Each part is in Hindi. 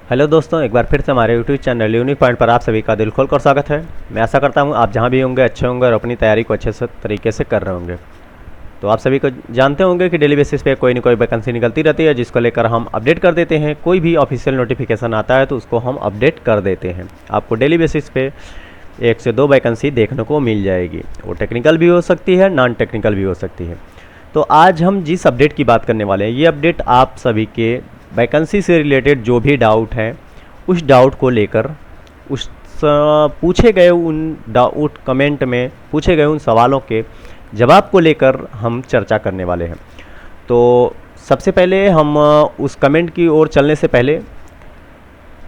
हेलो दोस्तों, एक बार फिर से हमारे यूट्यूब चैनल यूनिक पॉइंट पर आप सभी का दिल खोल कर स्वागत है। मैं आशा करता हूं आप जहां भी होंगे अच्छे होंगे और अपनी तैयारी को अच्छे से तरीके से कर रहे होंगे। तो आप सभी को जानते होंगे कि डेली बेसिस पे कोई ना कोई वैकेंसी निकलती रहती है, जिसको लेकर हम अपडेट कर देते हैं। कोई भी ऑफिशियल नोटिफिकेशन आता है तो उसको हम अपडेट कर देते हैं। आपको डेली बेसिस पे 1 से 2 वैकेंसी देखने को मिल जाएगी। वो टेक्निकल भी हो सकती है, नॉन टेक्निकल भी हो सकती है। तो आज हम जिस अपडेट की बात करने वाले हैं, ये अपडेट आप सभी के वैकेंसी से रिलेटेड जो भी डाउट है उस डाउट को लेकर उस पूछे गए उन डाउट कमेंट में पूछे गए उन सवालों के जवाब को लेकर हम चर्चा करने वाले हैं। तो सबसे पहले हम उस कमेंट की ओर चलने से पहले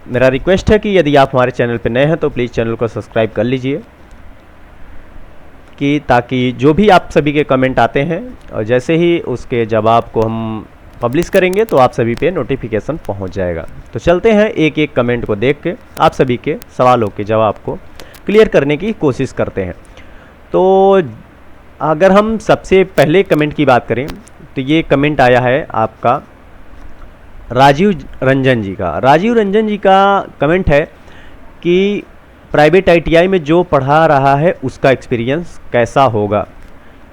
मेरा रिक्वेस्ट है कि यदि आप हमारे चैनल पर नए हैं तो प्लीज़ चैनल को सब्सक्राइब कर लीजिए, कि ताकि जो भी आप सभी के कमेंट आते हैं और जैसे ही उसके जवाब को हम पब्लिश करेंगे तो आप सभी पे नोटिफिकेशन पहुंच जाएगा। तो चलते हैं एक एक कमेंट को देख के आप सभी के सवालों के जवाब को क्लियर करने की कोशिश करते हैं। तो अगर हम सबसे पहले कमेंट की बात करें तो ये कमेंट आया है आपका राजीव रंजन जी का। राजीव रंजन जी का कमेंट है कि प्राइवेट आईटीआई में जो पढ़ा रहा है उसका एक्सपीरियंस कैसा होगा।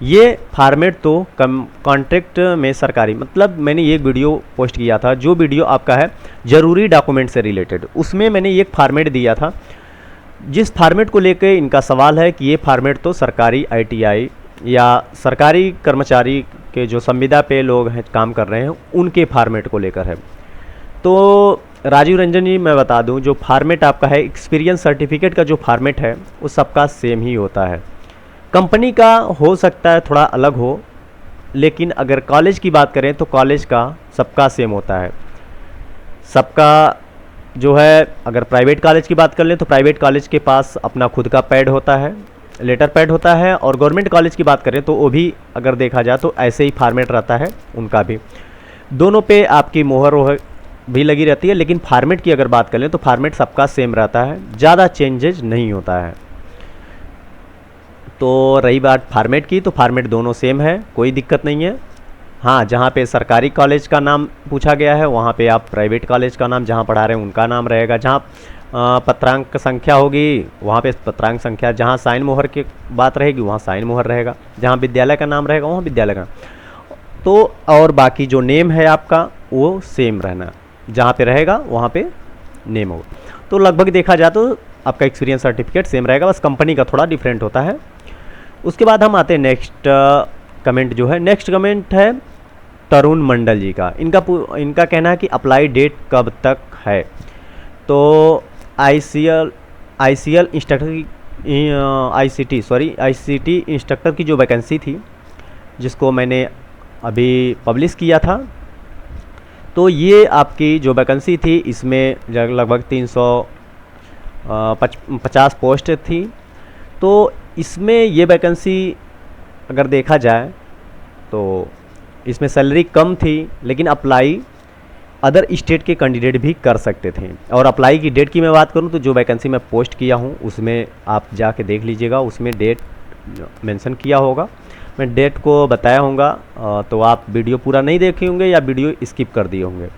ये फॉर्मेट तो कॉन्ट्रैक्ट में सरकारी, मतलब मैंने एक वीडियो पोस्ट किया था, जो वीडियो आपका है ज़रूरी डॉक्यूमेंट से रिलेटेड, उसमें मैंने एक फॉर्मेट दिया था। जिस फॉर्मेट को लेकर इनका सवाल है कि ये फॉर्मेट तो सरकारी आईटीआई या सरकारी कर्मचारी के जो संविदा पे लोग हैं काम कर रहे हैं उनके फॉर्मेट को लेकर है। तो राजीव रंजन जी, मैं बता दूं, जो फॉर्मेट आपका है एक्सपीरियंस सर्टिफिकेट का जो फॉर्मेट है वो सबका सेम ही होता है। कंपनी का हो सकता है थोड़ा अलग हो, लेकिन अगर कॉलेज की बात करें तो कॉलेज का सबका सेम होता है। सबका जो है, अगर प्राइवेट कॉलेज की बात कर लें तो प्राइवेट कॉलेज के पास अपना खुद का पैड होता है, लेटर पैड होता है, और गवर्नमेंट कॉलेज की बात करें तो वो भी अगर देखा जाए तो ऐसे ही फॉर्मेट रहता है उनका भी। दोनों पे आपकी मोहर भी लगी रहती है, लेकिन फॉर्मेट की अगर बात करें तो फॉर्मेट सबका सेम रहता है, ज़्यादा चेंजेज नहीं होता है। तो रही बात फॉर्मेट की, तो फॉर्मेट दोनों सेम है, कोई दिक्कत नहीं है। हाँ, जहाँ पे सरकारी कॉलेज का नाम पूछा गया है वहाँ पे आप प्राइवेट कॉलेज का नाम जहाँ पढ़ा रहे हैं उनका नाम रहेगा। जहाँ पत्रांक संख्या होगी वहाँ पे पत्रांक संख्या, जहाँ साइन मोहर की बात रहेगी वहाँ साइन मोहर रहेगा, जहाँ विद्यालय का नाम रहेगा वहाँ विद्यालय का। तो और बाकी जो नेम है आपका वो सेम रहना, जहाँ पे रहेगा वहाँ पे नेम होगा। तो लगभग देखा जाए तो आपका एक्सपीरियंस सर्टिफिकेट सेम रहेगा, बस कंपनी का थोड़ा डिफरेंट होता है। उसके बाद हम आते हैं नेक्स्ट कमेंट जो है। नेक्स्ट कमेंट है तरुण मंडल जी का। इनका कहना है कि अप्लाई डेट कब तक है। तो आईसीएल इंस्ट्रक्टर की आईसीटी इंस्ट्रक्टर की जो वैकेंसी थी जिसको मैंने अभी पब्लिश किया था, तो ये आपकी जो वैकेंसी थी इसमें लगभग 350 पोस्ट थी। तो इसमें ये वैकेंसी अगर देखा जाए तो इसमें सैलरी कम थी, लेकिन अप्लाई अदर स्टेट के कैंडिडेट भी कर सकते थे। और अप्लाई की डेट की मैं बात करूं तो जो वैकेंसी मैं पोस्ट किया हूं उसमें आप जाके देख लीजिएगा, उसमें डेट मेंशन किया होगा, मैं डेट को बताया होगा। तो आप वीडियो पूरा नहीं देखे होंगे या वीडियो स्किप कर दिए होंगे,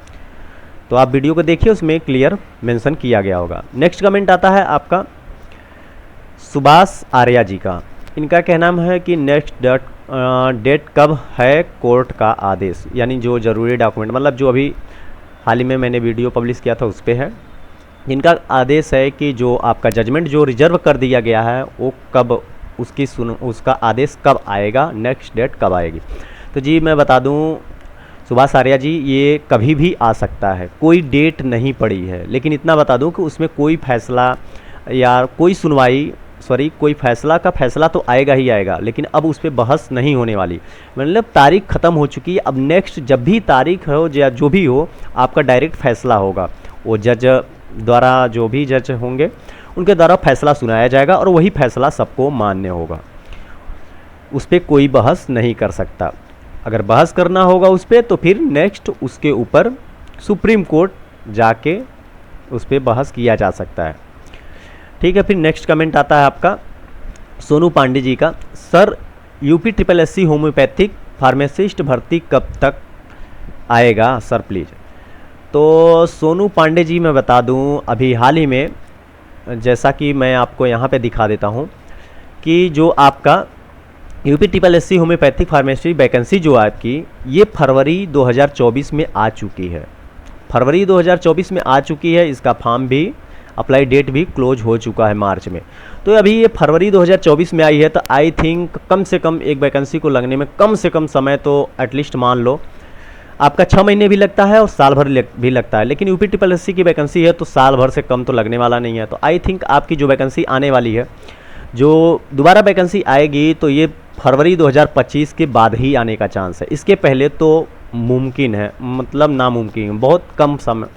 तो आप वीडियो को देखिए, उसमें क्लियर मेंशन किया गया होगा। नेक्स्ट कमेंट आता है आपका सुभाष आर्या जी का। इनका कहना है कि नेक्स्ट डेट कब है कोर्ट का आदेश, यानी जो ज़रूरी डॉक्यूमेंट, मतलब जो अभी हाल ही में मैंने वीडियो पब्लिश किया था उस पर है। इनका आदेश है कि जो आपका जजमेंट जो रिजर्व कर दिया गया है वो कब उसका आदेश कब आएगा, नेक्स्ट डेट कब आएगी। तो जी मैं बता दूं सुभाष आर्या जी, ये कभी भी आ सकता है, कोई डेट नहीं पड़ी है, लेकिन इतना बता दूं कि उसमें कोई फैसला या कोई सुनवाई कोई फैसला का फैसला तो आएगा ही आएगा, लेकिन अब उस पर बहस नहीं होने वाली, मतलब तारीख ख़त्म हो चुकी है। अब नेक्स्ट जब भी तारीख हो या जो भी हो आपका डायरेक्ट फैसला होगा, वो जज द्वारा, जो भी जज होंगे उनके द्वारा फैसला सुनाया जाएगा और वही फैसला सबको मान्य होगा, उस पर कोई बहस नहीं कर सकता। अगर बहस करना होगा उस पर तो फिर नेक्स्ट उसके ऊपर सुप्रीम कोर्ट जाके उस पर बहस किया जा सकता है। ठीक है, फिर नेक्स्ट कमेंट आता है आपका सोनू पांडे जी का। Sir, UP SSSC homeopathic pharmacist भर्ती कब तक आएगा सर प्लीज़। तो सोनू पांडे जी मैं बता दूं, अभी हाल ही में जैसा कि मैं आपको यहाँ पे दिखा देता हूँ कि जो आपका UP triple SC homeopathic pharmacy vacancy जो आपकी ये फरवरी 2024 में आ चुकी है। फरवरी 2024 में आ चुकी है। इसका फॉर्म भी, अप्लाई डेट भी क्लोज हो चुका है मार्च में। तो अभी ये फरवरी 2024 में आई है, तो आई थिंक कम से कम एक वैकेंसी को लगने में कम से कम समय तो एटलीस्ट मान लो आपका 6 महीने भी लगता है और साल भर भी लगता है। लेकिन यूपी ट्रिपल एससी की वैकेंसी है तो साल भर से कम तो लगने वाला नहीं है। तो आई थिंक आपकी जो वैकेंसी आने वाली है, जो दोबारा वैकेंसी आएगी, तो ये फरवरी 2025 के बाद ही आने का चांस है। इसके पहले तो मुमकिन है, मतलब नामुमकिन, बहुत कम समय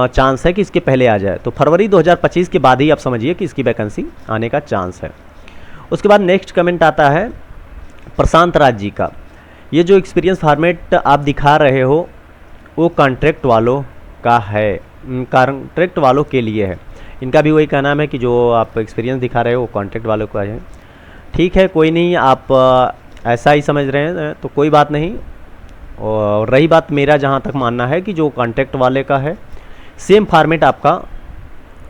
चांस है कि इसके पहले आ जाए। तो फरवरी 2025 के बाद ही आप समझिए कि इसकी वैकेंसी आने का चांस है। उसके बाद नेक्स्ट कमेंट आता है प्रशांत राज जी का। ये जो एक्सपीरियंस फॉर्मेट आप दिखा रहे हो वो कॉन्ट्रैक्ट वालों का है, कॉन्ट्रैक्ट वालों के लिए है। इनका भी वही कहना है कि जो आप एक्सपीरियंस दिखा रहे हो वो कॉन्ट्रैक्ट वालों का है। ठीक है, कोई नहीं, आप ऐसा ही समझ रहे हैं तो कोई बात नहीं। और रही बात मेरा जहाँ तक मानना है कि जो कॉन्ट्रैक्ट वाले का है, सेम फॉर्मेट आपका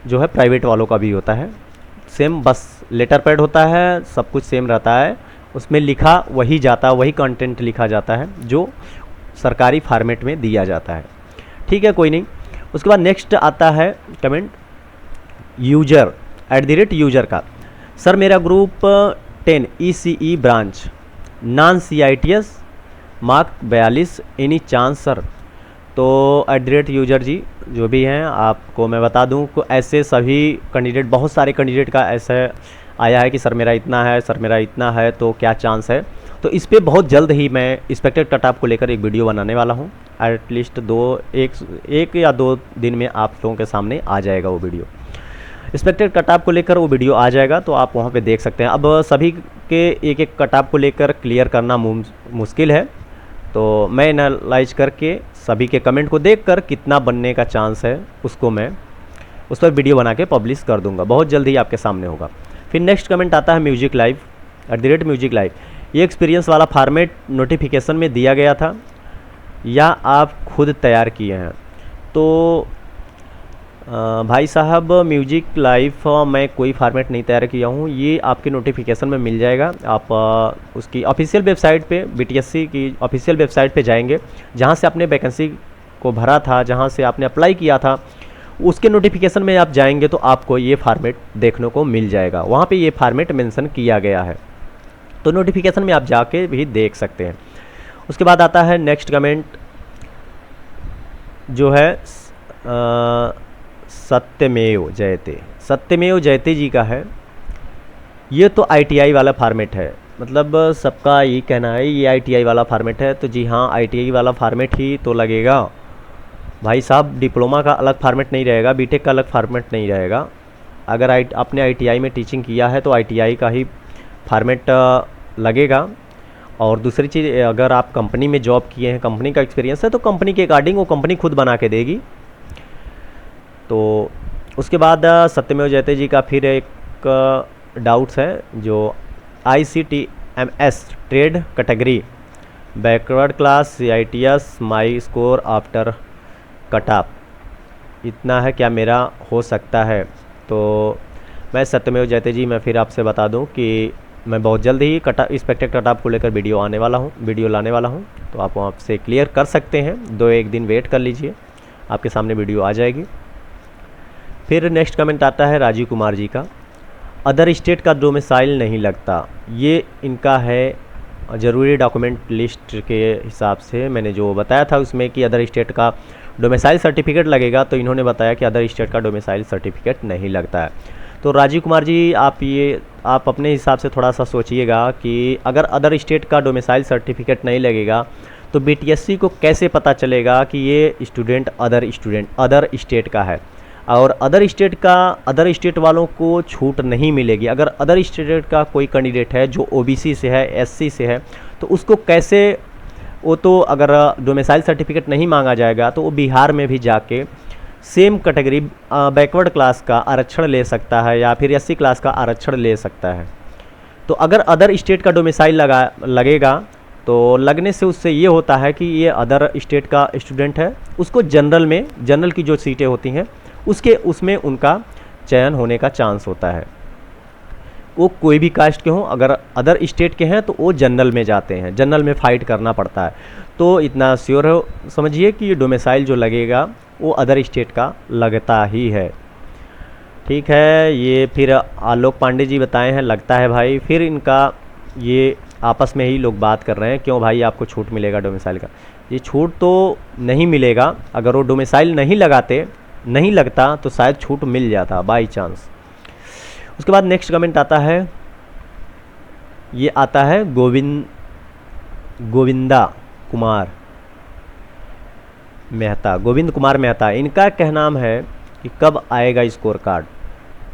जो है प्राइवेट वालों का भी होता है। सेम, बस लेटर पैड होता है, सब कुछ सेम रहता है, उसमें लिखा वही जाता है, वही कंटेंट लिखा जाता है जो सरकारी फॉर्मेट में दिया जाता है। ठीक है, कोई नहीं। उसके बाद नेक्स्ट आता है कमेंट यूजर @यूजर का। सर मेरा group 10 ECE branch non CITS mark 42, any chance sir? तो @यूजर जी जो भी हैं, आपको मैं बता दूं कि ऐसे सभी कैंडिडेट, बहुत सारे कैंडिडेट का ऐसा आया है कि सर मेरा इतना है, सर मेरा इतना है, तो क्या चांस है। तो इस पर बहुत जल्द ही मैं एक्सपेक्टेड कट ऑफ को लेकर एक वीडियो बनाने वाला हूं। एटलीस्ट एक या दो दिन में आप लोगों के सामने आ जाएगा वो वीडियो। एक्सपेक्टेड कट ऑफ को लेकर वो वीडियो आ जाएगा, तो आप वहाँ पे देख सकते हैं। अब सभी के एक एक कट ऑफ को लेकर क्लियर करना मुश्किल है, तो मैं एनालाइज करके सभी के कमेंट को देखकर कितना बनने का चांस है उसको मैं उस पर वीडियो बना के पब्लिश कर दूंगा। बहुत जल्द ही आपके सामने होगा। फिर नेक्स्ट कमेंट आता है म्यूजिक लाइव @म्यूजिक लाइव। ये एक्सपीरियंस वाला फॉर्मेट नोटिफिकेशन में दिया गया था या आप खुद तैयार किए हैं? तो भाई साहब म्यूजिक लाइव मैं कोई फॉर्मेट नहीं तैयार किया हूँ, ये आपके नोटिफिकेशन में मिल जाएगा। आप उसकी ऑफिशियल वेबसाइट पे, BTSC की ऑफिशियल वेबसाइट पे जाएंगे, जहाँ से आपने वैकेंसी को भरा था, जहाँ से आपने अप्लाई किया था, उसके नोटिफिकेशन में आप जाएंगे तो आपको ये फॉर्मेट देखने को मिल जाएगा। वहाँ पे ये फॉर्मेट मेंशन किया गया है, तो नोटिफिकेशन में आप जाके भी देख सकते हैं। उसके बाद आता है नेक्स्ट कमेंट जो है सत्यमेव जयते जी का है। ये तो ITI वाला फॉर्मेट है, मतलब सबका ये कहना है ये ITI वाला फॉर्मेट है। तो जी हाँ, ITI वाला फॉर्मेट ही तो लगेगा भाई साहब। डिप्लोमा का अलग फॉर्मेट नहीं रहेगा, बीटेक का अलग फॉर्मेट नहीं रहेगा। अगर आपने ITI में टीचिंग किया है तो ITI का ही फॉर्मेट लगेगा। और दूसरी चीज़, अगर आप कंपनी में जॉब किए हैं, कंपनी का एक्सपीरियंस है, तो कंपनी के अकॉर्डिंग वो कंपनी खुद बना के देगी। तो उसके बाद सत्यमेव जयते जी का फिर एक डाउट्स है जो ICTMS trade category backward class CITS माई स्कोर आफ्टर कट ऑफ इतना है, क्या मेरा हो सकता है? तो मैं सत्यमेव जयते जी मैं फिर आपसे बता दूं कि मैं बहुत जल्द ही एक्सपेक्टेड कट ऑफ को लेकर वीडियो लाने वाला हूं। तो आप वहाँ से क्लियर कर सकते हैं, 2-1 दिन वेट कर लीजिए, आपके सामने वीडियो आ जाएगी। फिर नेक्स्ट कमेंट आता है राजीव कुमार जी का। अदर स्टेट का डोमिसाइल नहीं लगता, ये इनका है ज़रूरी डॉक्यूमेंट लिस्ट के हिसाब से। मैंने जो बताया था उसमें कि अदर स्टेट का डोमिसाइल सर्टिफिकेट लगेगा, तो इन्होंने बताया कि अदर स्टेट का डोमिसाइल सर्टिफिकेट नहीं लगता है। तो राजीव कुमार जी आप अपने हिसाब से थोड़ा सा सोचिएगा कि अगर अदर स्टेट का डोमिसाइल सर्टिफिकेट नहीं लगेगा तो BTSC को कैसे पता चलेगा कि ये स्टूडेंट अदर स्टेट का है। और अदर स्टेट वालों को छूट नहीं मिलेगी। अगर अदर स्टेट का कोई कैंडिडेट है जो OBC से है, SC से है, तो उसको कैसे, वो तो अगर डोमिसाइल सर्टिफिकेट नहीं मांगा जाएगा तो वो बिहार में भी जाके सेम कैटेगरी बैकवर्ड क्लास का आरक्षण ले सकता है या फिर SC क्लास का आरक्षण ले सकता है। तो अगर अदर स्टेट का डोमिसाइल लगेगा तो लगने से उससे ये होता है कि ये अदर स्टेट का स्टूडेंट है, उसको जनरल की जो सीटें होती हैं उसमें उनका चयन होने का चांस होता है। वो कोई भी कास्ट के हों, अगर अदर स्टेट के हैं तो वो जनरल में जाते हैं, जनरल में फ़ाइट करना पड़ता है। तो इतना श्योर हो समझिए कि ये डोमिसाइल जो लगेगा वो अदर स्टेट का लगता ही है। ठीक है, ये फिर आलोक पांडे जी बताए हैं, लगता है भाई। फिर इनका ये आपस में ही लोग बात कर रहे हैं, क्यों भाई आपको छूट मिलेगा डोमिसाइल का। ये छूट तो नहीं मिलेगा, अगर वो डोमिसाइल नहीं लगता तो शायद छूट मिल जाता बाई चांस। उसके बाद नेक्स्ट कमेंट आता है, ये आता है गोविंद कुमार मेहता। इनका कहना है कि कब आएगा स्कोर कार्ड।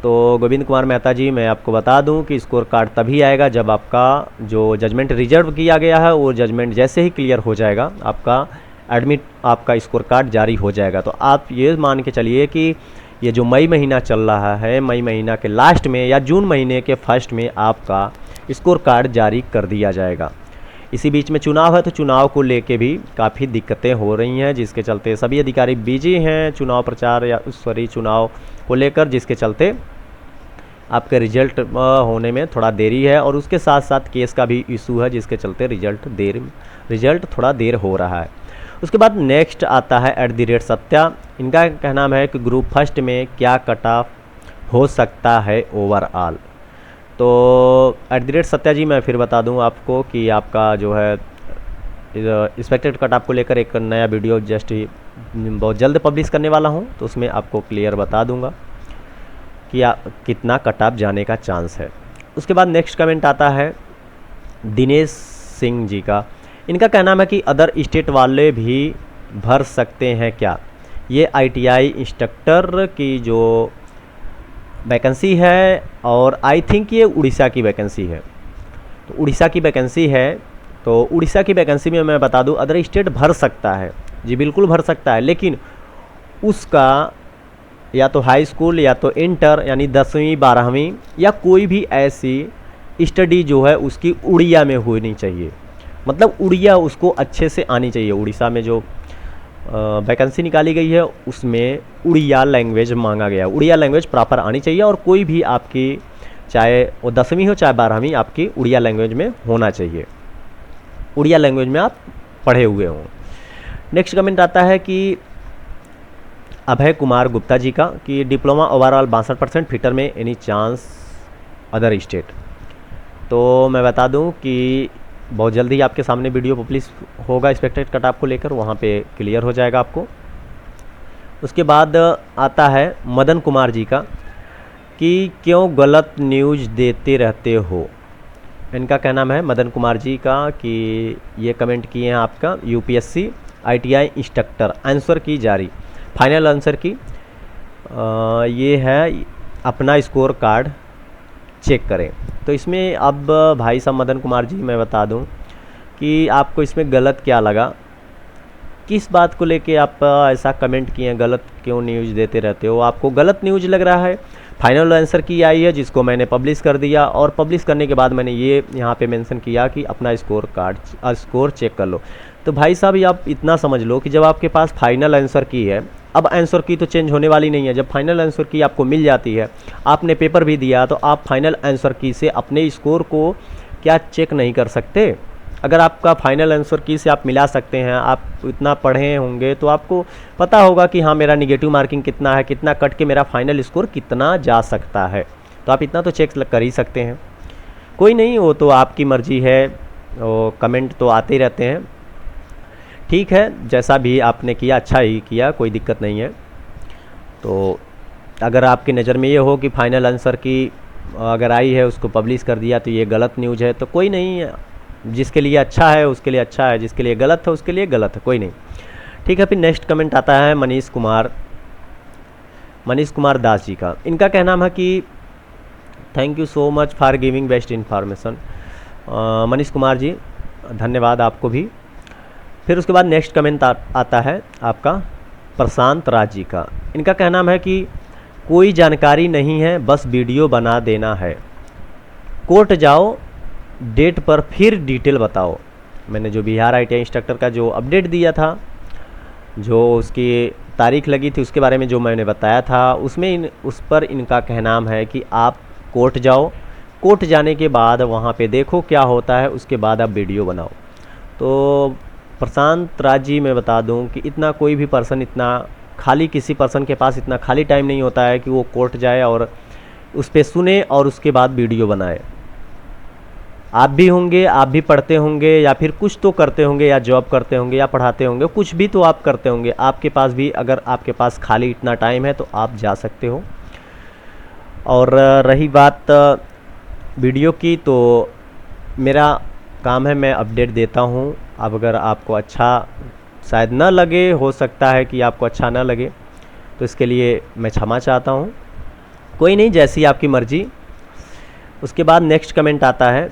तो गोविंद कुमार मेहता जी, मैं आपको बता दूं कि स्कोर कार्ड तभी आएगा जब आपका जो जजमेंट रिजर्व किया गया है वो जजमेंट जैसे ही क्लियर हो जाएगा, आपका स्कोर कार्ड जारी हो जाएगा। तो आप ये मान के चलिए कि ये जो मई महीना चल रहा है, मई महीना के लास्ट में या जून महीने के फर्स्ट में आपका स्कोर कार्ड जारी कर दिया जाएगा। इसी बीच में चुनाव है, तो चुनाव को लेके भी काफ़ी दिक्कतें हो रही हैं, जिसके चलते सभी अधिकारी बिजी हैं चुनाव को लेकर, जिसके चलते आपके रिजल्ट होने में थोड़ा देरी है। और उसके साथ साथ केस का भी इशू है, जिसके चलते रिजल्ट थोड़ा देर हो रहा है। उसके बाद नेक्स्ट आता है @सत्या। इनका कहना है कि ग्रुप फर्स्ट में क्या कट ऑफ हो सकता है ओवरऑल। तो @सत्या जी, मैं फिर बता दूं आपको कि आपका जो है एक्सपेक्टेड कट ऑफ को लेकर एक नया वीडियो जस्ट ही बहुत जल्द पब्लिश करने वाला हूं, तो उसमें आपको क्लियर बता दूंगा कि कितना कट ऑफ जाने का चांस है। उसके बाद नेक्स्ट कमेंट आता है दिनेश सिंह जी का। इनका कहना है कि अदर स्टेट वाले भी भर सकते हैं क्या। ये ITI इंस्ट्रक्टर की जो वैकेंसी है, और आई थिंक ये उड़ीसा की वैकेंसी है। तो उड़ीसा की वैकेंसी है, तो उड़ीसा की वैकेंसी में मैं बता दूं अदर स्टेट भर सकता है जी, बिल्कुल भर सकता है, लेकिन उसका या तो हाई स्कूल या तो इंटर यानी 10वीं 12वीं या कोई भी ऐसी स्टडी जो है उसकी उड़िया में होनी चाहिए। मतलब उड़िया उसको अच्छे से आनी चाहिए। उड़ीसा में जो वैकेंसी निकाली गई है उसमें उड़िया लैंग्वेज मांगा गया है, उड़िया लैंग्वेज प्रॉपर आनी चाहिए। और कोई भी आपकी चाहे वो 10वीं हो चाहे 12वीं, आपकी उड़िया लैंग्वेज में होना चाहिए, उड़िया लैंग्वेज में आप पढ़े हुए हों। नेक्स्ट कमेंट आता है कि अभय कुमार गुप्ता जी का, कि डिप्लोमा ओवरऑल 62%, फिटर में एनी चांस अदर स्टेट। तो मैं बता दूं कि बहुत जल्दी आपके सामने वीडियो पब्लिश होगा एक्सपेक्टेड कट ऑफ को लेकर, वहाँ पे क्लियर हो जाएगा आपको। उसके बाद आता है मदन कुमार जी का, कि क्यों गलत न्यूज़ देते रहते हो। इनका कहना है मदन कुमार जी का कि ये कमेंट किए हैं आपका UPSC ITI इंस्ट्रक्टर आंसर की जारी, फाइनल आंसर की ये है, अपना स्कोर कार्ड चेक करें। तो इसमें अब भाई साहब मदन कुमार जी, मैं बता दूं कि आपको इसमें गलत क्या लगा, किस बात को लेके आप ऐसा कमेंट किए, गलत क्यों न्यूज़ देते रहते हो। आपको गलत न्यूज़ लग रहा है। फाइनल आंसर की आई है, जिसको मैंने पब्लिश कर दिया, और पब्लिश करने के बाद मैंने ये यहाँ पे मेंशन किया कि अपना स्कोर चेक कर लो। तो भाई साहब ये आप इतना समझ लो कि जब आपके पास फाइनल आंसर की है, अब आंसर की तो चेंज होने वाली नहीं है। जब फाइनल आंसर की आपको मिल जाती है, आपने पेपर भी दिया, तो आप फाइनल आंसर की से अपने स्कोर को क्या चेक नहीं कर सकते। अगर आपका फाइनल आंसर की से आप मिला सकते हैं, आप इतना पढ़े होंगे तो आपको पता होगा कि हाँ मेरा निगेटिव मार्किंग कितना है, कितना कट के मेरा फाइनल स्कोर कितना जा सकता है। तो आप इतना तो चेक कर ही सकते हैं। कोई नहीं, वो तो आपकी मर्जी है, वो कमेंट तो आते रहते हैं। ठीक है, जैसा भी आपने किया अच्छा ही किया, कोई दिक्कत नहीं है। तो अगर आपकी नज़र में ये हो कि फाइनल आंसर की अगर आई है उसको पब्लिश कर दिया तो ये गलत न्यूज़ है, तो कोई नहीं, जिसके लिए अच्छा है उसके लिए अच्छा है, जिसके लिए गलत है उसके लिए गलत है, कोई नहीं। ठीक है, फिर नेक्स्ट कमेंट आता है मनीष कुमार दास जी का। इनका कहना है कि thank you so much for giving best information. Manish Kumar ji, धन्यवाद आपको भी। फिर उसके बाद नेक्स्ट कमेंट आता है आपका प्रशांत राज जी का। इनका कहना है कि कोई जानकारी नहीं है, बस वीडियो बना देना है, कोर्ट जाओ, डेट पर फिर डिटेल बताओ। मैंने जो बिहार ITI इंस्ट्रक्टर का जो अपडेट दिया था, जो उसकी तारीख लगी थी, उसके बारे में जो मैंने बताया था, उसमें उस पर इनका कहना है कि आप कोर्ट जाओ, कोर्ट जाने के बाद वहाँ पे देखो क्या होता है, उसके बाद आप वीडियो बनाओ। तो प्रशांत राज जी, मैं बता दूं कि इतना कोई भी पर्सन इतना खाली, किसी पर्सन के पास इतना खाली टाइम नहीं होता है कि वो कोर्ट जाए और उस पर सुने और उसके बाद वीडियो बनाए। आप भी होंगे, आप भी पढ़ते होंगे या फिर कुछ तो करते होंगे, या जॉब करते होंगे या पढ़ाते होंगे, कुछ भी तो आप करते होंगे। आपके पास भी, अगर आपके पास खाली इतना टाइम है तो आप जा सकते हो। और रही बात वीडियो की, तो मेरा काम है, मैं अपडेट देता हूँ। अब अगर आपको अच्छा शायद ना लगे, हो सकता है कि आपको अच्छा ना लगे, तो इसके लिए मैं क्षमा चाहता हूँ। कोई नहीं, जैसी आपकी मर्ज़ी। उसके बाद नेक्स्ट कमेंट आता है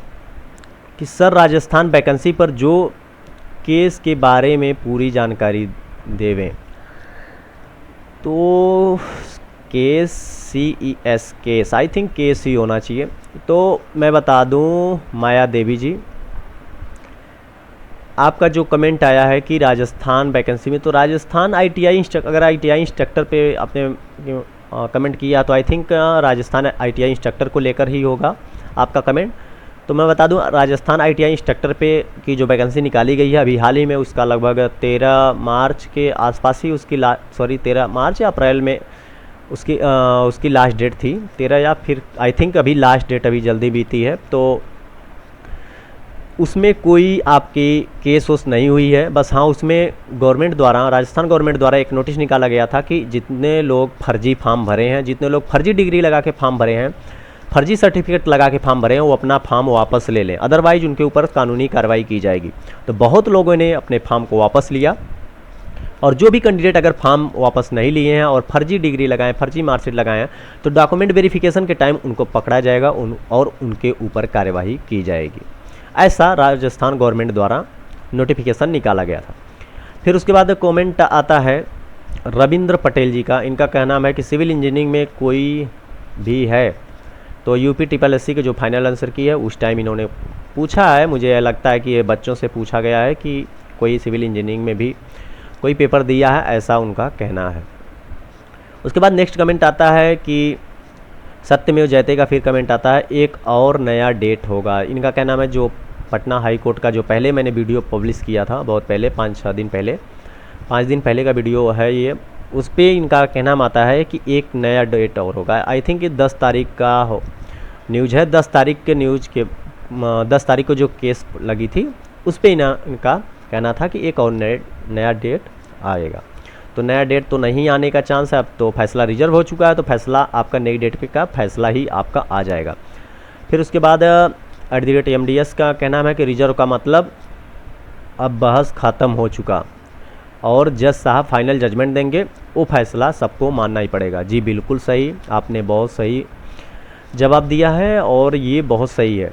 कि सर राजस्थान वैकेंसी पर जो केस के बारे में पूरी जानकारी देवें। तो case, CES case, I think case ही होना चाहिए। तो मैं बता दूं माया देवी जी, आपका जो कमेंट आया है कि राजस्थान वैकेंसी में, तो राजस्थान ITI इंस्ट्रक्टर, अगर ITI इंस्ट्रक्टर पे आपने कमेंट किया तो I think Rajasthan ITI instructor को लेकर ही होगा आपका कमेंट। तो मैं बता दूं राजस्थान ITI इंस्ट्रक्टर पे की जो वैकेंसी निकाली गई है अभी हाल ही में, उसका लगभग 13 मार्च के आसपास ही उसकी 13 मार्च या अप्रैल में उसकी लास्ट डेट थी 13, या फिर आई थिंक अभी लास्ट डेट अभी जल्दी बीती है। तो उसमें कोई आपकी केस वोस नहीं हुई है। बस हाँ, उसमें गवर्नमेंट द्वारा, राजस्थान गवर्नमेंट द्वारा एक नोटिस निकाला गया था कि जितने लोग फर्जी फॉर्म भरे हैं, जितने लोग फर्जी डिग्री लगा के फॉर्म भरे हैं, फर्जी सर्टिफिकेट लगा के फॉर्म भरे हैं, वो अपना फॉर्म वापस ले लें, अदरवाइज उनके ऊपर कानूनी कार्रवाई की जाएगी। तो बहुत लोगों ने अपने फॉर्म को वापस लिया, और जो भी कैंडिडेट अगर फॉर्म वापस नहीं लिए हैं और फर्जी डिग्री लगाएं, फर्जी मार्कशीट लगाएं, तो डॉक्यूमेंट वेरिफिकेशन के टाइम उनको पकड़ा जाएगा और उनके ऊपर कार्यवाही की जाएगी। ऐसा राजस्थान गवर्नमेंट द्वारा नोटिफिकेशन निकाला गया था। फिर उसके बाद कमेंट आता है रविंद्र पटेल जी का। इनका कहना है कि सिविल इंजीनियरिंग में कोई भी है, तो UP-SSC के जो फाइनल आंसर की है उस टाइम इन्होंने पूछा है। मुझे लगता है कि ये बच्चों से पूछा गया है कि कोई सिविल इंजीनियरिंग में भी कोई पेपर दिया है, ऐसा उनका कहना है। उसके बाद नेक्स्ट कमेंट आता है कि सत्यमेव जयते का फिर कमेंट आता है, एक और नया डेट होगा। इनका कहना है जो पटना हाई कोर्ट का जो पहले मैंने वीडियो पब्लिश किया था, बहुत पहले 5-6 दिन पहले, 5 दिन पहले का वीडियो है ये, उस पर इनका कहना आता है कि एक नया डेट और होगा। आई थिंक ये 10 तारीख का न्यूज़ है। 10 तारीख के न्यूज़ के 10 तारीख को जो केस लगी थी उस पर इनका कहना था कि एक और नया डेट आएगा। तो नया डेट तो नहीं आने का चांस है, अब तो फैसला रिजर्व हो चुका है, तो फैसला आपका नई डेट पे का फैसला ही आपका आ जाएगा। फिर उसके बाद @MDS का कहना है कि रिजर्व का मतलब अब बहस ख़त्म हो चुका और जज साहब फाइनल जजमेंट देंगे, वो फैसला सबको मानना ही पड़ेगा। जी बिल्कुल सही, आपने बहुत सही जवाब दिया है और ये बहुत सही है।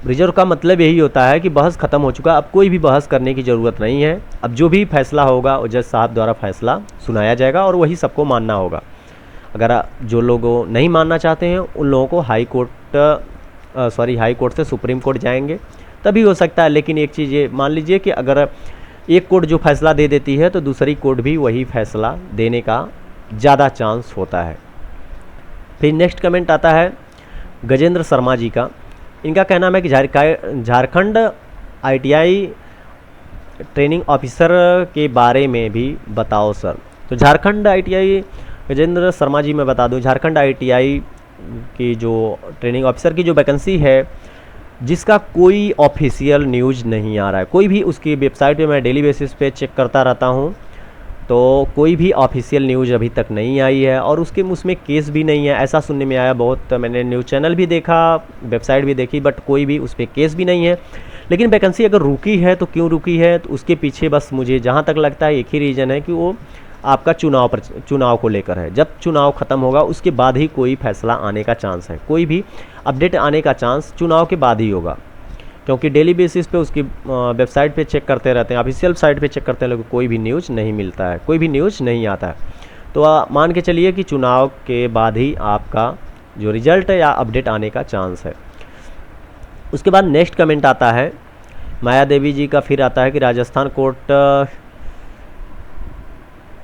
रिजर्व का मतलब यही होता है कि बहस ख़त्म हो चुका, अब कोई भी बहस करने की ज़रूरत नहीं है। अब जो भी फैसला होगा वो जज साहब द्वारा फैसला सुनाया जाएगा और वही सबको मानना होगा। अगर जो लोग नहीं मानना चाहते हैं उन लोगों को हाई कोर्ट से सुप्रीम कोर्ट जाएंगे, तभी हो सकता है। लेकिन एक चीज़ ये मान लीजिए कि अगर एक कोर्ट जो फैसला दे देती है तो दूसरी कोर्ट भी वही फैसला देने का ज़्यादा चांस होता है। फिर नेक्स्ट कमेंट आता है गजेंद्र शर्मा जी का। इनका कहना है कि झारखंड ITI ट्रेनिंग ऑफिसर के बारे में भी बताओ सर। तो झारखंड ITI, गजेंद्र शर्मा जी मैं बता दूं, झारखंड ITI की जो ट्रेनिंग ऑफिसर की जो वैकेंसी है, जिसका कोई ऑफिशियल न्यूज़ नहीं आ रहा है। कोई भी उसकी वेबसाइट पे मैं डेली बेसिस पे चेक करता रहता हूँ, तो कोई भी ऑफिशियल न्यूज़ अभी तक नहीं आई है और उसमें केस भी नहीं है, ऐसा सुनने में आया। बहुत मैंने न्यूज़ चैनल भी देखा, वेबसाइट भी देखी, बट कोई भी उस पर केस भी नहीं है। लेकिन वैकेंसी अगर रुकी है तो क्यों रुकी है, तो उसके पीछे बस मुझे जहाँ तक लगता है एक ही रीज़न है कि वो आपका चुनाव को लेकर है। जब चुनाव ख़त्म होगा उसके बाद ही कोई फैसला आने का चांस है, कोई भी अपडेट आने का चांस चुनाव के बाद ही होगा, क्योंकि डेली बेसिस पे उसकी वेबसाइट पे चेक करते रहते हैं, ऑफिशियल साइट पे चेक करते हैं, लेकिन कोई भी न्यूज़ नहीं मिलता है, कोई भी न्यूज़ नहीं आता है। तो मान के चलिए कि चुनाव के बाद ही आपका जो रिजल्ट है या अपडेट आने का चांस है। उसके बाद नेक्स्ट कमेंट आता है माया देवी जी का फिर आता है कि राजस्थान कोर्ट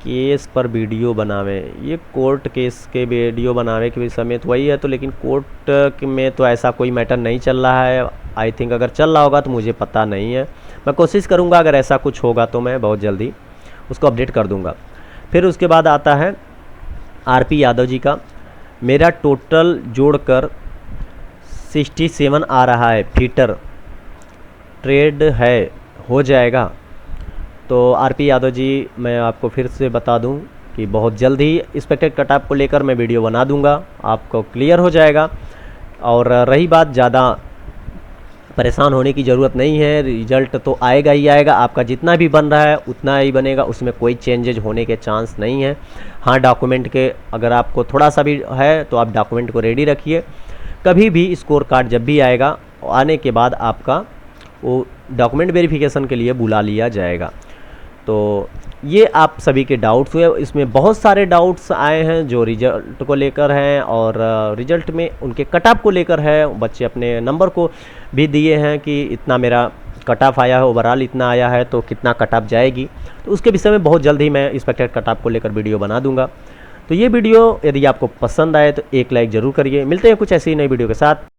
केस पर वीडियो बनावे। ये कोर्ट केस के वीडियो बनावे के समय तो वही है, तो लेकिन कोर्ट में तो ऐसा कोई मैटर नहीं चल रहा है। आई थिंक अगर चल रहा होगा तो मुझे पता नहीं है, मैं कोशिश करूँगा अगर ऐसा कुछ होगा तो मैं बहुत जल्दी उसको अपडेट कर दूँगा। फिर उसके बाद आता है आरपी यादव जी का, मेरा टोटल जोड़कर 67 आ रहा है, फीटर ट्रेड है, हो जाएगा। तो आरपी यादव जी मैं आपको फिर से बता दूं कि बहुत जल्द ही एक्सपेक्टेड कट ऑफ को लेकर मैं वीडियो बना दूंगा, आपको क्लियर हो जाएगा। और रही बात, ज़्यादा परेशान होने की ज़रूरत नहीं है, रिजल्ट तो आएगा ही आएगा, आपका जितना भी बन रहा है उतना ही बनेगा, उसमें कोई चेंजेज होने के चांस नहीं है। हाँ, डॉक्यूमेंट के अगर आपको थोड़ा सा भी है तो आप डॉक्यूमेंट को रेडी रखिए, कभी भी स्कोर कार्ड जब भी आएगा, आने के बाद आपका वो डॉक्यूमेंट वेरिफिकेशन के लिए बुला लिया जाएगा। तो ये आप सभी के डाउट्स हुए, इसमें बहुत सारे डाउट्स आए हैं जो रिजल्ट को लेकर हैं और रिजल्ट में उनके कट ऑफ को लेकर है। बच्चे अपने नंबर को भी दिए हैं कि इतना मेरा कट ऑफ आया है, ओवरऑल इतना आया है, तो कितना कट ऑफ जाएगी, तो उसके विषय में बहुत जल्द ही मैं एक्सपेक्टेड कट ऑफ को लेकर वीडियो बना दूंगा। तो ये वीडियो यदि आपको पसंद आए तो एक लाइक ज़रूर करिए। मिलते हैं कुछ ऐसी नई वीडियो के साथ।